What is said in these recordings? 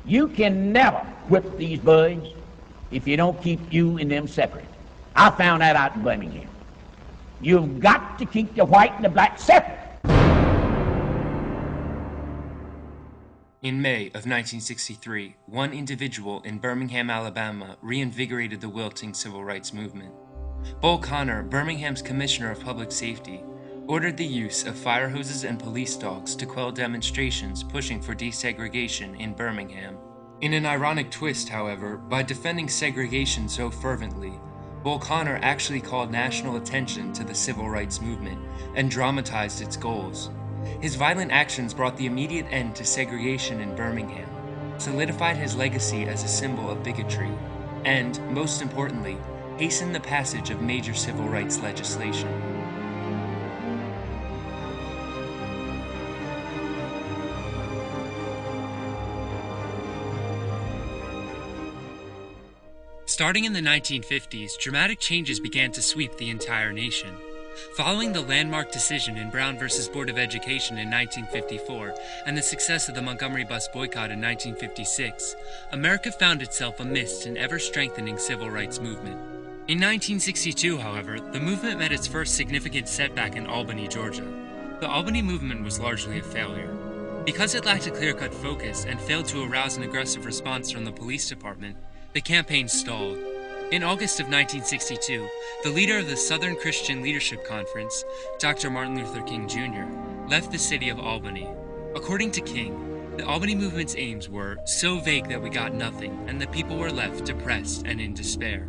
You can never whip these boys if you don't keep you and them separate. I found that out in Birmingham. You've got to keep the white and the black separate. In May of 1963, one individual in Birmingham, Alabama, reinvigorated the wilting civil rights movement. Bull Connor, Birmingham's Commissioner of Public Safety, ordered the use of fire hoses and police dogs to quell demonstrations pushing for desegregation in Birmingham. In an ironic twist, however, by defending segregation so fervently, Bull Connor actually called national attention to the civil rights movement and dramatized its goals. His violent actions brought the immediate end to segregation in Birmingham, solidified his legacy as a symbol of bigotry, and, most importantly, hastened the passage of major civil rights legislation. Starting in the 1950s, dramatic changes began to sweep the entire nation. Following the landmark decision in Brown v. Board of Education in 1954 and the success of the Montgomery bus boycott in 1956, America found itself amidst an ever-strengthening civil rights movement. In 1962, however, the movement met its first significant setback in Albany, Georgia. The Albany movement was largely a failure. Because it lacked a clear-cut focus and failed to arouse an aggressive response from the police department, the campaign stalled. In August of 1962, the leader of the Southern Christian Leadership Conference, Dr. Martin Luther King Jr., left the city of Albany. According to King, the Albany movement's aims were so vague that we got nothing, and the people were left depressed and in despair.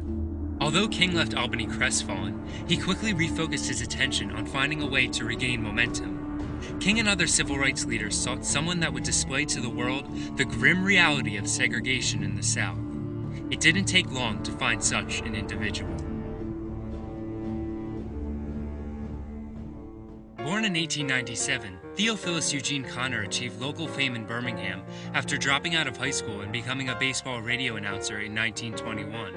Although King left Albany crestfallen, he quickly refocused his attention on finding a way to regain momentum. King and other civil rights leaders sought someone that would display to the world the grim reality of segregation in the South. It didn't take long to find such an individual. Born in 1897, Theophilus Eugene Connor achieved local fame in Birmingham after dropping out of high school and becoming a baseball radio announcer in 1921.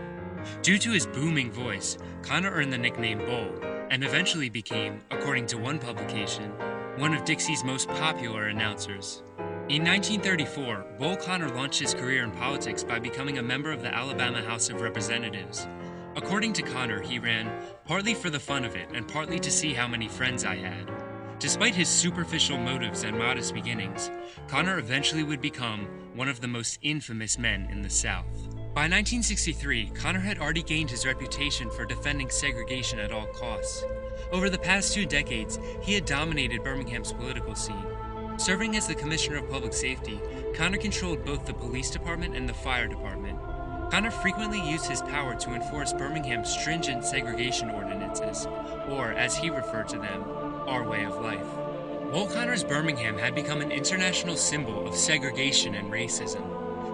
Due to his booming voice, Connor earned the nickname Bull, and eventually became, according to one publication, one of Dixie's most popular announcers. In 1934, Bull Connor launched his career in politics by becoming a member of the Alabama House of Representatives. According to Connor, he ran partly for the fun of it and partly to see how many friends I had. Despite his superficial motives and modest beginnings, Connor eventually would become one of the most infamous men in the South. By 1963, Connor had already gained his reputation for defending segregation at all costs. Over the past 2 decades, he had dominated Birmingham's political scene. Serving as the Commissioner of Public Safety, Connor controlled both the police department and the fire department. Connor frequently used his power to enforce Birmingham's stringent segregation ordinances, or, as he referred to them, our way of life. Bull Connor's Birmingham had become an international symbol of segregation and racism.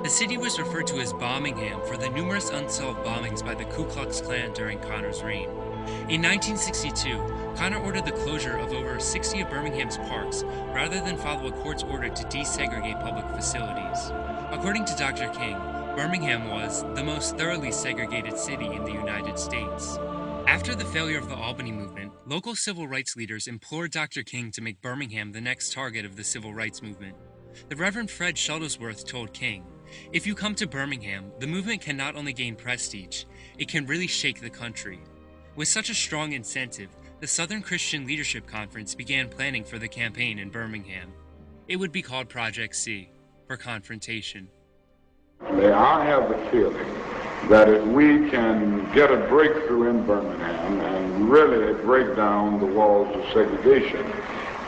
The city was referred to as Bombingham for the numerous unsolved bombings by the Ku Klux Klan during Connor's reign. In 1962, Connor ordered the closure of over 60 of Birmingham's parks rather than follow a court's order to desegregate public facilities. According to Dr. King, Birmingham was the most thoroughly segregated city in the United States. After the failure of the Albany movement, local civil rights leaders implored Dr. King to make Birmingham the next target of the civil rights movement. The Reverend Fred Shuttlesworth told King, "If you come to Birmingham, the movement can not only gain prestige, it can really shake the country." With such a strong incentive, the Southern Christian Leadership Conference began planning for the campaign in Birmingham. It would be called Project C, for confrontation. I have the feeling that if we can get a breakthrough in Birmingham and really break down the walls of segregation,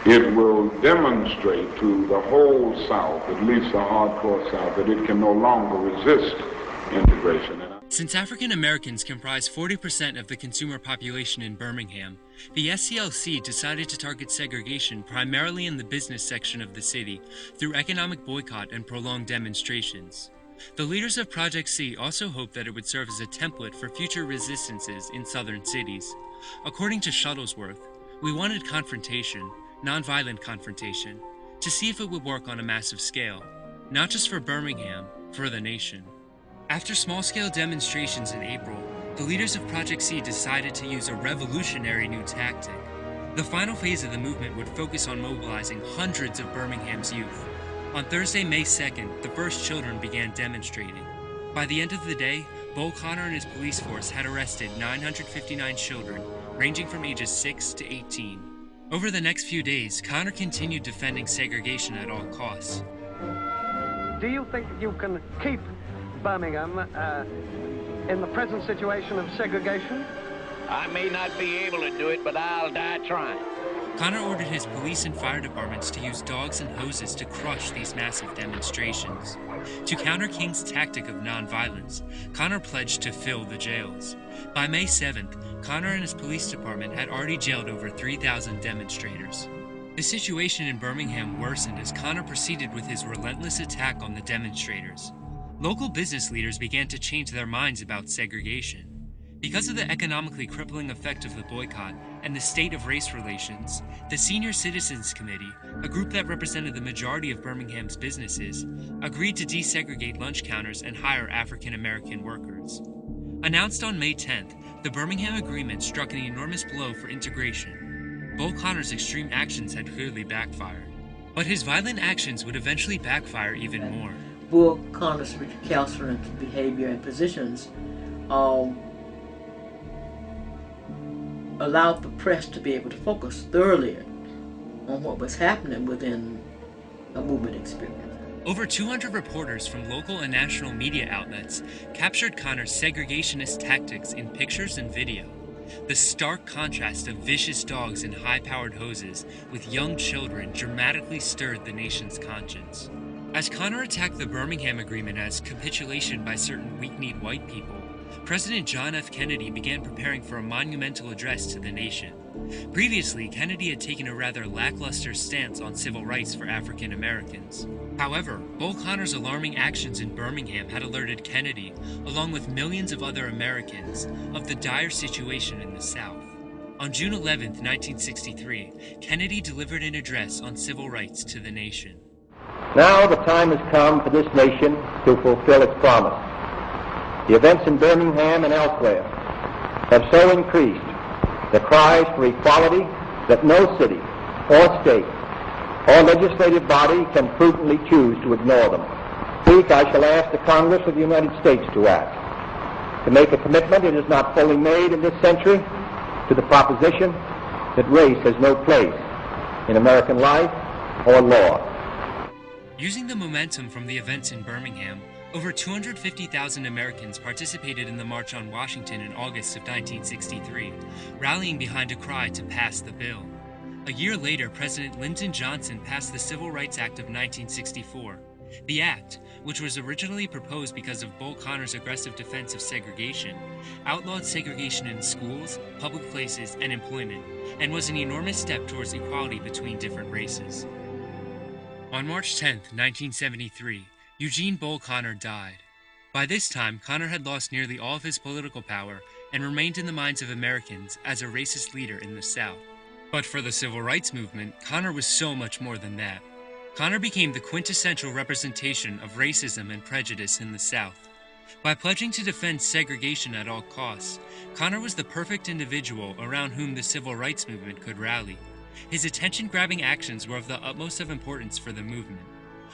it will demonstrate to the whole South, at least the hardcore South, that it can no longer resist integration. Since African Americans comprise 40% of the consumer population in Birmingham, the SCLC decided to target segregation primarily in the business section of the city through economic boycott and prolonged demonstrations. The leaders of Project C also hoped that it would serve as a template for future resistances in southern cities. According to Shuttlesworth, we wanted confrontation, nonviolent confrontation, to see if it would work on a massive scale, not just for Birmingham, for the nation. After small-scale demonstrations in April, the leaders of Project C decided to use a revolutionary new tactic. The final phase of the movement would focus on mobilizing hundreds of Birmingham's youth. On Thursday, May 2nd, the first children began demonstrating. By the end of the day, Bull Connor and his police force had arrested 959 children, ranging from ages 6 to 18. Over the next few days, Connor continued defending segregation at all costs. Do you think you can keep Birmingham in the present situation of segregation? I may not be able to do it, but I'll die trying. Connor ordered his police and fire departments to use dogs and hoses to crush these massive demonstrations. To counter King's tactic of nonviolence, Connor pledged to fill the jails. By May 7th, Connor and his police department had already jailed over 3,000 demonstrators. The situation in Birmingham worsened as Connor proceeded with his relentless attack on the demonstrators. Local business leaders began to change their minds about segregation. Because of the economically crippling effect of the boycott and the state of race relations, the Senior Citizens Committee, a group that represented the majority of Birmingham's businesses, agreed to desegregate lunch counters and hire African American workers. Announced on May 10th, the Birmingham Agreement struck an enormous blow for integration. Bull Connor's extreme actions had clearly backfired, but his violent actions would eventually backfire even more. Bull Connor's recalcitrant behavior and positions allowed the press to be able to focus thoroughly on what was happening within a movement experience. Over 200 reporters from local and national media outlets captured Connor's segregationist tactics in pictures and video. The stark contrast of vicious dogs and high-powered hoses with young children dramatically stirred the nation's conscience. As Connor attacked the Birmingham Agreement as capitulation by certain weak-kneed white people, President John F. Kennedy began preparing for a monumental address to the nation. Previously, Kennedy had taken a rather lackluster stance on civil rights for African Americans. However, Bull Connor's alarming actions in Birmingham had alerted Kennedy, along with millions of other Americans, of the dire situation in the South. On June 11, 1963, Kennedy delivered an address on civil rights to the nation. Now the time has come for this nation to fulfill its promise. The events in Birmingham and elsewhere have so increased the cries for equality that no city or state or legislative body can prudently choose to ignore them. I shall ask the Congress of the United States to act, to make a commitment it has not fully made in this century to the proposition that race has no place in American life or law. Using the momentum from the events in Birmingham, over 250,000 Americans participated in the March on Washington in August of 1963, rallying behind a cry to pass the bill. A year later, President Lyndon Johnson passed the Civil Rights Act of 1964. The act, which was originally proposed because of Bull Connor's aggressive defense of segregation, outlawed segregation in schools, public places, and employment, and was an enormous step towards equality between different races. On March 10, 1973, Eugene Bull Connor died. By this time, Connor had lost nearly all of his political power and remained in the minds of Americans as a racist leader in the South. But for the civil rights movement, Connor was so much more than that. Connor became the quintessential representation of racism and prejudice in the South. By pledging to defend segregation at all costs, Connor was the perfect individual around whom the civil rights movement could rally. His attention-grabbing actions were of the utmost of importance for the movement.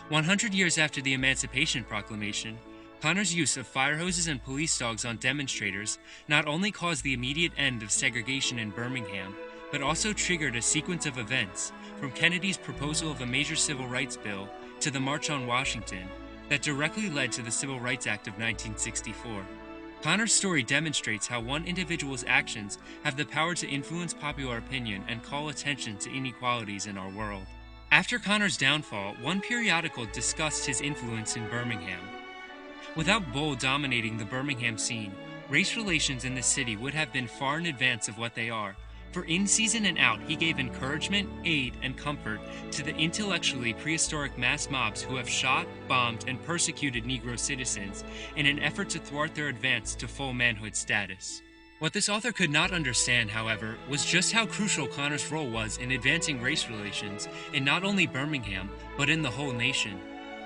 100 years after the Emancipation Proclamation, Connor's use of fire hoses and police dogs on demonstrators not only caused the immediate end of segregation in Birmingham, but also triggered a sequence of events, from Kennedy's proposal of a major civil rights bill to the March on Washington, that directly led to the Civil Rights Act of 1964. Connor's story demonstrates how one individual's actions have the power to influence popular opinion and call attention to inequalities in our world. After Connor's downfall, one periodical discussed his influence in Birmingham. Without Bull dominating the Birmingham scene, race relations in the city would have been far in advance of what they are, for in season and out he gave encouragement, aid, and comfort to the intellectually prehistoric mass mobs who have shot, bombed, and persecuted Negro citizens in an effort to thwart their advance to full manhood status. What this author could not understand, however, was just how crucial Connor's role was in advancing race relations in not only Birmingham, but in the whole nation.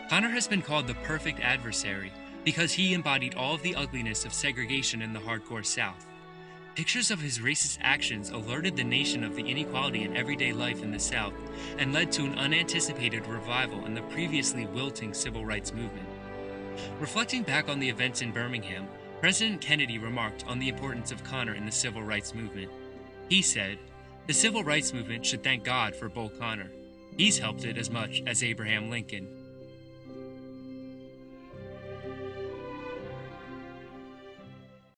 Connor has been called the perfect adversary because he embodied all of the ugliness of segregation in the hardcore South. Pictures of his racist actions alerted the nation of the inequality in everyday life in the South and led to an unanticipated revival in the previously wilting civil rights movement. Reflecting back on the events in Birmingham, President Kennedy remarked on the importance of Connor in the civil rights movement. He said, "The civil rights movement should thank God for Bull Connor. He's helped it as much as Abraham Lincoln."